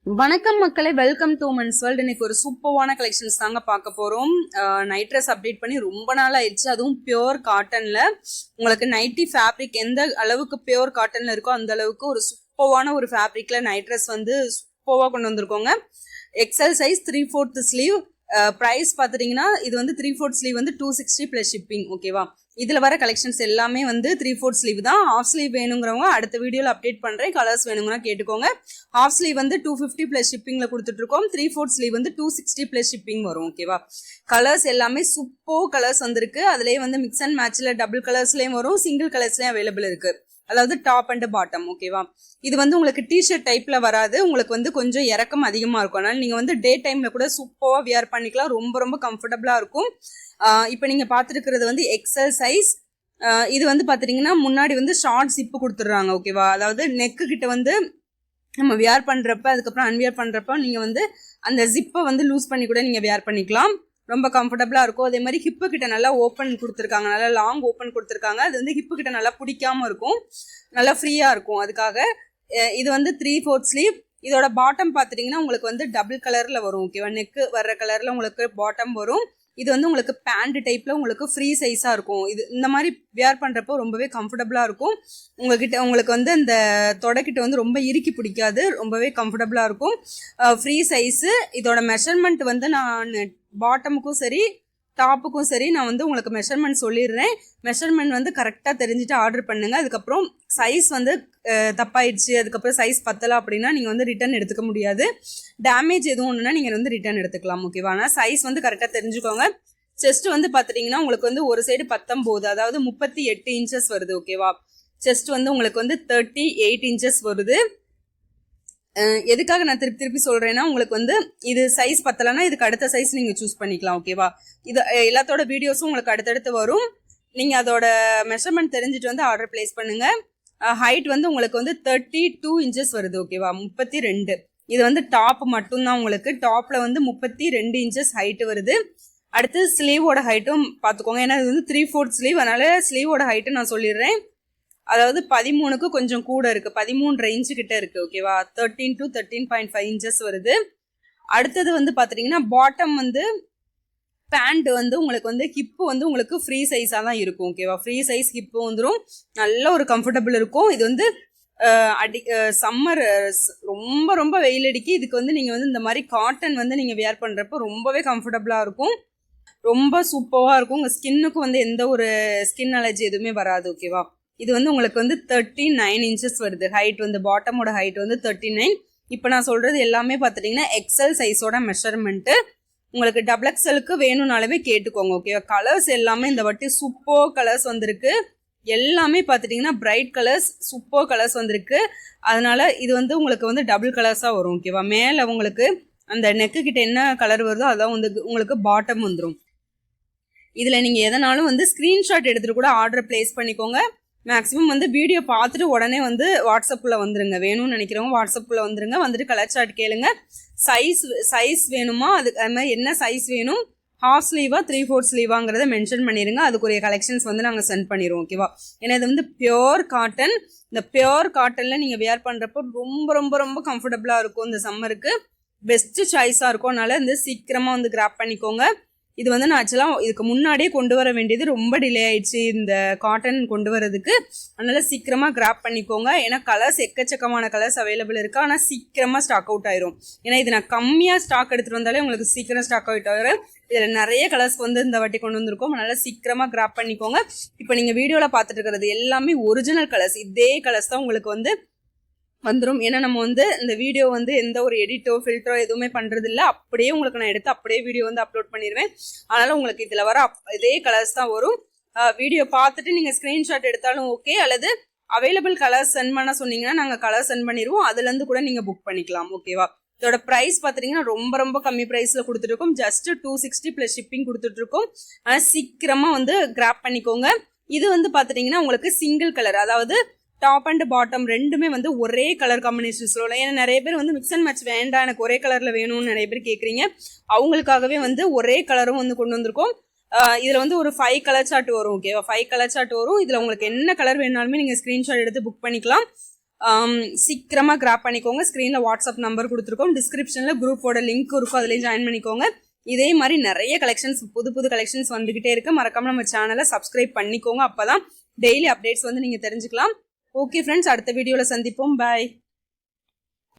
வணக்கம் மக்களே, welcome to men's world. இன்னைக்கு ஒரு சூப்பரான கலெக்ஷன்ஸ் தாங்க பார்க்க போறோம். நைட் ட்ரெஸ் அப்டேட் பண்ணி ரொம்ப நாள் ஆயிடுச்சு. அதுவும் பியோர் காட்டன்ல உங்களுக்கு நைட்டி ஃபேப்ரிக் எந்த அளவுக்கு பியோர் காட்டன்ல இருக்கோ அந்த அளவுக்கு ஒரு சூப்பரான ஒரு ஃபேப்ரிக்ல நைட் ட்ரெஸ் வந்து சூப்பராக கொண்டு வந்திருக்கோங்க. XL size 3/4 sleeve. ப்ரைஸ் பார்த்துட்டிங்கன்னா இது வந்து 3/4 ஸ்லீவ் வந்து 260 ப்ளஸ் ஷிப்பிங். ஓகேவா? இதில் வர கலெக்ஷன்ஸ் எல்லாமே வந்து 3/4 ஸ்லீவ் தான். ஆஃப் ஸ்லீவ் வேணுங்கிறவங்க அடுத்த வீடியோவில் அப்டேட் பண்ணுறேன். கலர்ஸ் வேணுங்கன்னா கேட்டுக்கோங்க. ஆஃப் ஸ்லீவ் வந்து 250 ப்ளஸ் ஷிப்பிங்கில் கொடுத்துட்ருக்கோம். 3/4 ஸ்லீவ் வந்து 260 ப்ளஸ் ஷிப்பிங் வரும். ஓகேவா? கலர்ஸ் எல்லாமே சூப்பர் கலர்ஸ் வந்திருக்கு. அதுலேயே வந்து மிக்ஸ் அண்ட் மேட்ச்சில் டபுள் கலர்ஸ்லேயும் வரும், சிங்கிள் கலர்ஸ்லேயும் அவைலபிள் இருக்குது. அதாவது டாப் அண்ட் பாட்டம். ஓகேவா? இது வந்து உங்களுக்கு டிஷர்ட் டைப்ல வராது, உங்களுக்கு வந்து கொஞ்சம் இறக்கம் அதிகமா இருக்கும். அதனால நீங்க வந்து டே டைம்ல கூட சூப்பரா வியர் பண்ணிக்கலாம். ரொம்ப ரொம்ப கம்ஃபர்டபுளா இருக்கும். இப்போ நீங்க பார்த்துருக்கிறது வந்து எக்ஸல் சைஸ். இது வந்து பாத்தீங்கன்னா முன்னாடி வந்து ஷார்ட் ஜிப்பு கொடுத்துட்றாங்க. ஓகேவா? அதாவது நெக்கு கிட்ட வந்து நம்ம வியர் பண்றப்ப அதுக்கப்புறம் அன்வியர் பண்றப்ப நீங்க வந்து அந்த ஜிப்பை வந்து லூஸ் பண்ணி கூட நீங்க வியர் பண்ணிக்கலாம். ரொம்ப கம்ஃபர்டபுளாக இருக்கும். அதே மாதிரி ஹிப்பு கிட்ட நல்லா ஓப்பன் கொடுத்துருக்காங்க, நல்லா லாங் ஓப்பன் கொடுத்துருக்காங்க. அது வந்து ஹிப்பு கிட்ட நல்லா பிடிக்காம இருக்கும், நல்லா ஃப்ரீயாக இருக்கும். அதுக்காக இது வந்து 3/4 ஸ்லீவ். இதோட பாட்டம் பார்த்துட்டிங்கன்னா உங்களுக்கு வந்து டபுள் கலரில் வரும். ஓகேவா? நெக்கு வர்ற கலரில் உங்களுக்கு பாட்டம் வரும். இது வந்து உங்களுக்கு பேண்ட் டைப்பில் உங்களுக்கு ஃப்ரீ சைஸாக இருக்கும். இது இந்த மாதிரி வியர் பண்ணுறப்போ ரொம்பவே கம்ஃபர்டபுளாக இருக்கும். உங்களுக்கு வந்து அந்த தொடைக்கிட்ட வந்து ரொம்ப இறுக்கி பிடிக்காது, ரொம்பவே கம்ஃபர்டபுளாக இருக்கும். Free size. இதோட மெஷர்மெண்ட் வந்து நான் பாட்டமுக்கும் சரி டாப்புக்கும் சரி நான் வந்து உங்களுக்கு மெஷர்மெண்ட் சொல்லிடுறேன். மெஷர்மெண்ட் வந்து கரெக்டாக தெரிஞ்சுட்டு ஆர்டர் பண்ணுங்க. அதுக்கப்புறம் சைஸ் வந்து தப்பாயிடுச்சு, அதுக்கப்புறம் சைஸ் பத்தலை அப்படின்னா நீங்கள் வந்து ரிட்டன் எடுத்துக்க முடியாது. டேமேஜ் எதுவும் ஒன்றுனா நீங்கள் வந்து ரிட்டன் எடுத்துக்கலாம். ஓகேவா? ஆனால் சைஸ் வந்து கரெக்டாக தெரிஞ்சுக்கோங்க. செஸ்ட் வந்து பார்த்துட்டிங்கன்னா உங்களுக்கு வந்து ஒரு சைடு 19, அதாவது 38 இன்ச்சஸ் வருது. ஓகேவா? செஸ்ட் வந்து உங்களுக்கு வந்து 38 இன்ச்சஸ் வருது. எதுக்காக நான் திருப்பி சொல்றேன்னா, உங்களுக்கு வந்து இது சைஸ் பத்தலைன்னா இதுக்கு அடுத்த சைஸ் நீங்க சூஸ் பண்ணிக்கலாம். ஓகேவா? இது எல்லாத்தோட வீடியோஸும் உங்களுக்கு அடுத்தடுத்து வரும். நீங்க அதோட மெஷர்மெண்ட் தெரிஞ்சுட்டு வந்து ஆர்டர் பிளேஸ் பண்ணுங்க. ஹைட் வந்து உங்களுக்கு வந்து 32 இன்ச்சஸ் வருது. ஓகேவா? 32. இது வந்து டாப் மட்டும்தான். உங்களுக்கு டாப்ல வந்து 32 இன்ச்சஸ் ஹைட் வருது. அடுத்து ஸ்லீவோட ஹைட்டும் பார்த்துக்கோங்க. ஏன்னா இது வந்து 3/4 ஸ்லீவ், அதனால ஸ்லீவோட ஹைட்டு நான் சொல்லிடுறேன். அதாவது 13க்கு கொஞ்சம் கூட இருக்கு, 13 இன்ச்சு கிட்ட இருக்கு. ஓகேவா? 13 to 13.5 இன்ச்சஸ் வருது. அடுத்தது வந்து பாத்தீங்கன்னா பாட்டம் வந்து பேண்ட் வந்து உங்களுக்கு வந்து ஹிப்பு வந்து உங்களுக்கு ஃப்ரீ சைஸா தான் இருக்கும். ஓகேவா? ஃப்ரீ சைஸ் ஹிப்பு வந்துடும். நல்ல ஒரு கம்ஃபர்டபுள் இருக்கும். இது வந்து சம்மர் ரொம்ப ரொம்ப வெயில் அடிக்கி. இதுக்கு வந்து நீங்க வந்து இந்த மாதிரி காட்டன் வந்து நீங்க வியர் பண்றப்போ ரொம்பவே கம்ஃபர்டபுளா இருக்கும், ரொம்ப சூப்பரா இருக்கும். உங்க ஸ்கின்னுக்கு வந்து எந்த ஒரு ஸ்கின் அலர்ஜி எதுவுமே வராது. ஓகேவா? இது வந்து உங்களுக்கு வந்து 39 இன்ச்சஸ் வருது. ஹைட் வந்து பாட்டமோட ஹைட் வந்து 39. இப்போ நான் சொல்றது எல்லாமே பார்த்துட்டிங்கன்னா எக்ஸல் சைஸோட மெஷர்மெண்ட்டு. உங்களுக்கு டபுள் எக்ஸலுக்கு வேணும்னாலுமே கேட்டுக்கோங்க. ஓகேவா? கலர்ஸ் எல்லாமே இந்த வாட்டி சூப்பர் கலர்ஸ் வந்திருக்கு. எல்லாமே பார்த்துட்டிங்கன்னா பிரைட் கலர்ஸ், சூப்பர் கலர்ஸ் வந்திருக்கு. அதனால இது வந்து உங்களுக்கு வந்து டபுள் கலர்ஸாக வரும். ஓகேவா? மேலே உங்களுக்கு அந்த நெக்கு கிட்ட என்ன கலர் வருதோ அதான் வந்து உங்களுக்கு பாட்டம் வந்துடும். இதில் நீங்கள் எதனாலும் வந்து ஸ்க்ரீன்ஷாட் எடுத்துகிட்டு கூட ஆர்டர் பிளேஸ் பண்ணிக்கோங்க. மேக்ஸிமம் வந்து வீடியோ பார்த்துட்டு உடனே வந்து வாட்ஸ்அப்பில் வந்துருங்க. வேணும்னு நினைக்கிறவங்க வாட்ஸ்அப்பில் வந்துட்டு கலர் சார்ட் கேளுங்க. சைஸ் வேணுமா, அது மாதிரி என்ன சைஸ் வேணும், ஹாஃப் ஸ்லீவா 3/4 ஸ்லீவாங்கிறத மென்ஷன் பண்ணிடுங்க. அதுக்குரிய கலெக்ஷன்ஸ் வந்து நாங்கள் சென்ட் பண்ணிடுவோம். ஓகேவா? ஏன்னா இது வந்து பியோர் காட்டன். இந்த பியோர் காட்டனில் நீங்கள் வியர் பண்ணுறப்போ ரொம்ப ரொம்ப ரொம்ப கம்ஃபர்டபுளாக இருக்கும். இந்த சம்மருக்கு பெஸ்ட்டு சாய்ஸாக இருக்கும். அதனால வந்து சீக்கிரமாக வந்து கிராப் பண்ணிக்கோங்க. இது வந்து நான் ஆக்சுவலாக இதுக்கு முன்னாடியே கொண்டு வர வேண்டியது, ரொம்ப டிலே ஆயிடுச்சு இந்த காட்டன் கொண்டு வரதுக்கு. அதனால சீக்கிரமாக கிராப் பண்ணிக்கோங்க. ஏன்னா கலர்ஸ் எக்கச்சக்கமான கலர்ஸ் அவைலபிள் இருக்குது, ஆனால் சீக்கிரமாக ஸ்டாக் அவுட் ஆயிரும். ஏன்னா இது நான் கம்மியாக ஸ்டாக் எடுத்துகிட்டு வந்தாலே உங்களுக்கு சீக்கிரம் ஸ்டாக் அவுட் ஆயிரும். இதில் நிறைய கலர்ஸ் வந்து இந்த வாட்டி கொண்டு வந்திருக்கோம். அதனால சீக்கிரமாக கிராப் பண்ணிக்கோங்க. இப்போ நீங்கள் வீடியோவில் பார்த்துட்டு இருக்கிறது எல்லாமே ஒரிஜினல் கலர்ஸ். இதே கலர்ஸ் தான் உங்களுக்கு வந்து வந்துடும். ஏன்னா நம்ம வந்து இந்த வீடியோ வந்து எந்த ஒரு எடிட்டோ ஃபில்டரோ எதுவுமே பண்ணுறது இல்லை. அப்படியே உங்களுக்கு நான் எடுத்து அப்படியே வீடியோ வந்து அப்லோட் பண்ணிடுவேன். அதனால் உங்களுக்கு இதில் வர இதே கலர்ஸ் தான் வரும். வீடியோ பார்த்துட்டு நீங்கள் ஸ்க்ரீன்ஷாட் எடுத்தாலும் ஓகே, அல்லது அவைலபிள் கலர்ஸ் சென்ட் பண்ண சொன்னீங்கன்னா நாங்கள் கலர் சென்ட் பண்ணிடுவோம். அதுலேருந்து கூட நீங்கள் புக் பண்ணிக்கலாம். ஓகேவா? இதோட ப்ரைஸ் பார்த்தீங்கன்னா ரொம்ப ரொம்ப கம்மி ப்ரைஸில் கொடுத்துட்ருக்கோம். ஜஸ்ட் 260 ப்ளஸ் ஷிப்பிங் கொடுத்துட்ருக்கோம். ஆனால் சீக்கிரமாக வந்து கிராப் பண்ணிக்கோங்க. இது வந்து பார்த்துட்டிங்கன்னா உங்களுக்கு சிங்கிள் கலர், அதாவது டாப் அண்ட் பாட்டம் ரெண்டுமே வந்து ஒரே கலர் காம்பினேஷன் சொல்லலாம். ஏன்னா நிறைய பேர் வந்து மிக்ஸ் அண்ட் மேட்ச் வேண்டாம், எனக்கு ஒரே கலரில் வேணும்னு நிறைய பேர் கேட்குறீங்க. அவங்களுக்காகவே வந்து ஒரே கலரும் வந்து கொண்டு வந்திருக்கோம். இதில் வந்து ஒரு 5 கலர் சார்ட் வரும். ஓகேவா? 5 கலர் சார்ட் வரும். இதில் உங்களுக்கு என்ன கலர் வேணாலுமே நீங்கள் ஸ்க்ரீன்ஷாட் எடுத்து புக் பண்ணிக்கலாம். சீக்கிரமாக கிராப் பண்ணிக்கோங்க. ஸ்க்ரீனில் வாட்ஸ்அப் நம்பர் கொடுத்துருக்கோம், டிஸ்கிரிப்ஷனில் குரூப்போட லிங்க் இருக்கும், அதுலேயும் ஜாயின் பண்ணிக்கோங்க. இதே மாதிரி நிறைய கலெக்ஷன்ஸ், புது புது கலெக்ஷன்ஸ் வந்துகிட்டே இருக்கு. மறக்காம நம்ம சேனலை சப்ஸ்கிரைப் பண்ணிக்கோங்க, அப்பதான் டெய்லி அப்டேட்ஸ் வந்து நீங்க தெரிஞ்சுக்கலாம். ஓகே ஃப்ரெண்ட்ஸ், அடுத்த வீடியோல சந்திப்போம். பாய்.